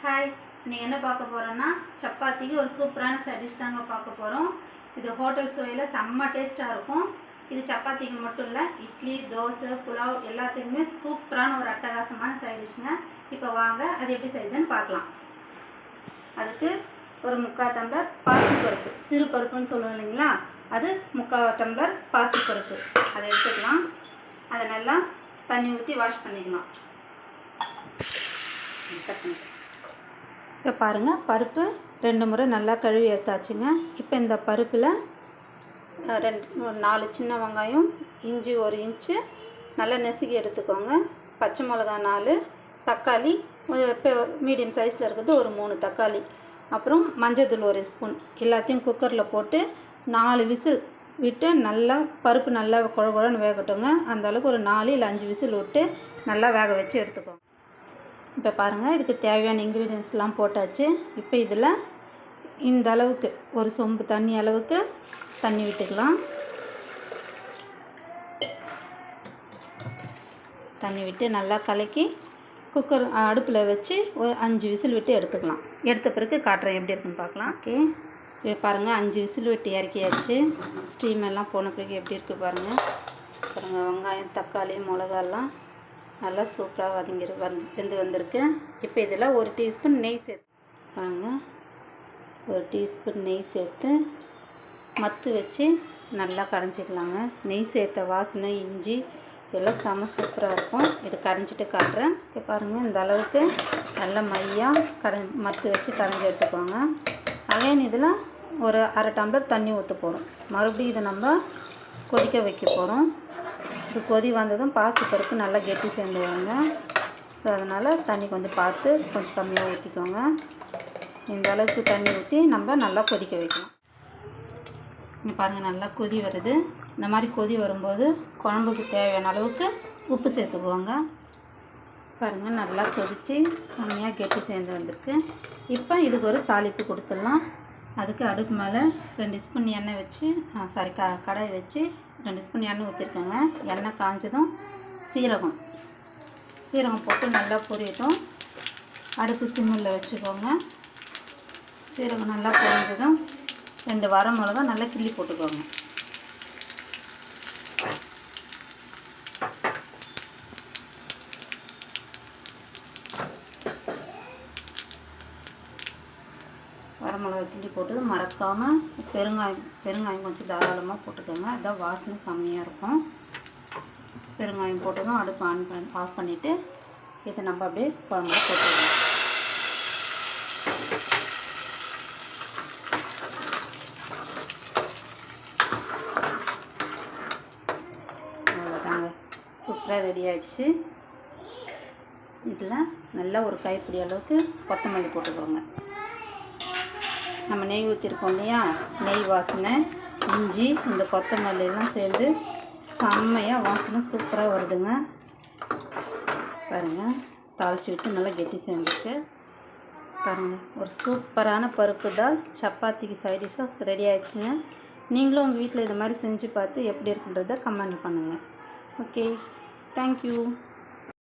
Hi, நீங்கள் என்ன பார்க்க போகிறோன்னா சப்பாத்திக்கு ஒரு சூப்பரான சைட் டிஷ் தாங்க பார்க்க போகிறோம். இது ஹோட்டல் சுவையில் செம்ம டேஸ்ட்டாக இருக்கும். இது சப்பாத்திக்கு மட்டும் இல்லை, இட்லி, தோசை, புலாவ் எல்லாத்துக்குமே சூப்பரான ஒரு அட்டகாசமான சைட் டிஷ்ங்க. இப்போ வாங்க அது எப்படி செய்யுதுன்னு பார்க்கலாம். அதுக்கு ஒரு 3/4 டம்ளர் பாசிப்பருப்பு, சிறு பருப்புன்னு சொல்லுவோம் இல்லைங்களா, அது 3/4 டம்ளர் பாசிப்பருப்பு அதை எடுத்துக்கலாம். அதை நல்லா தண்ணி ஊற்றி வாஷ் பண்ணிக்கலாம். இப்போ பாருங்கள், பருப்பு 2 முறை நல்லா கழுவி எடுத்தாச்சுங்க. இப்போ இந்த பருப்பில் 4 சின்ன வெங்காயம், இஞ்சி 1 இன்ச்சு நல்லா நெசுக்கி எடுத்துக்கோங்க. பச்சை மிளகா 4, தக்காளி இப்போ மீடியம் சைஸில் இருக்கிறது ஒரு 3 தக்காளி, அப்புறம் மஞ்சள் 1 ஸ்பூன் எல்லாத்தையும் குக்கரில் போட்டு 4 விசில் விட்டு நல்லா பருப்பு நல்லா குழகுழன்னு வேகட்டுங்க. அந்த அளவுக்கு ஒரு 4 இல்லை 5 விசில் விட்டு நல்லா வேக வச்சு எடுத்துக்கோங்க. இப்போ பாருங்கள், இதுக்கு தேவையான இன்க்ரீடியன்ஸ்லாம் போட்டாச்சு. இப்போ இதில் இந்த அளவுக்கு ஒரு சொம்பு தண்ணி அளவுக்கு தண்ணி விட்டுக்கலாம். தண்ணி விட்டு நல்லா கலக்கி குக்கர் அடுப்பில் வச்சு ஒரு 5 விசில் விட்டு எடுத்துக்கலாம். எடுத்த பிறகு காட்டுறேன் எப்படி இருக்குன்னு பார்க்கலாம். ஓகே, இப்போ பாருங்கள் 5 விசில் விட்டு இறக்கியாச்சு. ஸ்டீம் எல்லாம் போன பிறகு எப்படி இருக்குது பாருங்கள். வெங்காயம், தக்காளி, மிளகாலாம் நல்லா சூப்பராக வெந்து வந்திருக்கு. இப்போ இதில் 1 டீஸ்பூன் நெய் சேர்த்து பாருங்கள், 1 டீஸ்பூன் நெய் சேர்த்து மத்து வச்சு நல்லா கரைஞ்சிக்கலாங்க. நெய் சேர்த்த வாசனை, இஞ்சி இதெல்லாம் செம்ம சூப்பராக இருக்கும். இது கரைஞ்சிட்டு காட்டுறேன். இப்போ பாருங்கள், இந்த அளவுக்கு நல்லா மையாக மத்து வச்சு கரைஞ்சி எடுத்துக்கோங்க. அகைன் இதில் ஒரு 1/2 டம்ளர் தண்ணி ஊற்ற போகிறோம். மறுபடியும் இதை நம்ம கொதிக்க வைக்க போகிறோம். இது கொதி வந்ததும் பாசிப்பருப்பு நல்லா கெட்டி சேர்ந்துவாங்க. ஸோ அதனால் தண்ணி கொஞ்சம் பார்த்து கொஞ்சம் கம்மியாக ஊற்றிக்கோங்க. இந்த அளவுக்கு தண்ணி ஊற்றி நம்ம நல்லா கொதிக்க வைக்கணும். இங்கே பாருங்கள், நல்லா கொதி வருது. இந்த மாதிரி கொதி வரும்போது குழம்புக்கு தேவையான அளவுக்கு உப்பு சேர்த்துக்குவோங்க. பாருங்கள், நல்லா கொதித்து செம்மையாக கெட்டி சேர்ந்து வந்திருக்கு. இப்போ இதுக்கு ஒரு தாளிப்பு கொடுத்துடலாம். அதுக்கு அடுப்பு மேலே 2 ஸ்பூன் எண்ணெய் வச்சு கடாய் வச்சு 2 ஸ்பூன் எண்ணெய் ஊற்றிருக்கேங்க. எண்ணெய் காஞ்சதும் சீரகம் போட்டு நல்லா பொரியட்டும். அடுப்பு சிம்மில் வச்சுக்கோங்க. சீரகம் நல்லா பொரிஞ்சதும் 2 வரமிளகா நல்லா கிள்ளி போட்டுக்கோங்க. வரமிளகா கிள்ளி போட்டது மறக்காமல் பெருங்காயம் கொஞ்சம் தாராளமாக போட்டுக்கோங்க. அதான் வாசனை செம்மையாக இருக்கும். பெருங்காயம் போட்டதும் அடுப்பு ஆஃப் பண்ணிவிட்டு இதை நம்ம அப்படியே குழம்புல போட்டுக்கலாம். அவ்வளோதாங்க, சூப்பராக ரெடி ஆகிடுச்சு. இதில் நல்லா ஒரு கைப்பிடி அளவுக்கு கொத்தமல்லி போட்டுக்கோங்க. நம்ம நெய் ஊற்றிருக்கோம் இல்லையா, நெய் வாசனை, இஞ்சி, இந்த கொத்தமல்லியெல்லாம் சேர்ந்து செம்மையாக வாசனை சூப்பராக வருதுங்க. பாருங்கள், தாளித்து விட்டு நல்லா கெட்டி சேர்ந்துருக்கு. பாருங்கள், ஒரு சூப்பரான பருப்பு தால் சப்பாத்திக்கு சைட் டிஷ்ஷாக ரெடி ஆகிடுச்சுங்க. நீங்களும் உங்கள் வீட்டில் இது மாதிரி செஞ்சு பார்த்து எப்படி இருக்குன்றதை கமெண்ட் பண்ணுங்கள். Okay, thank you.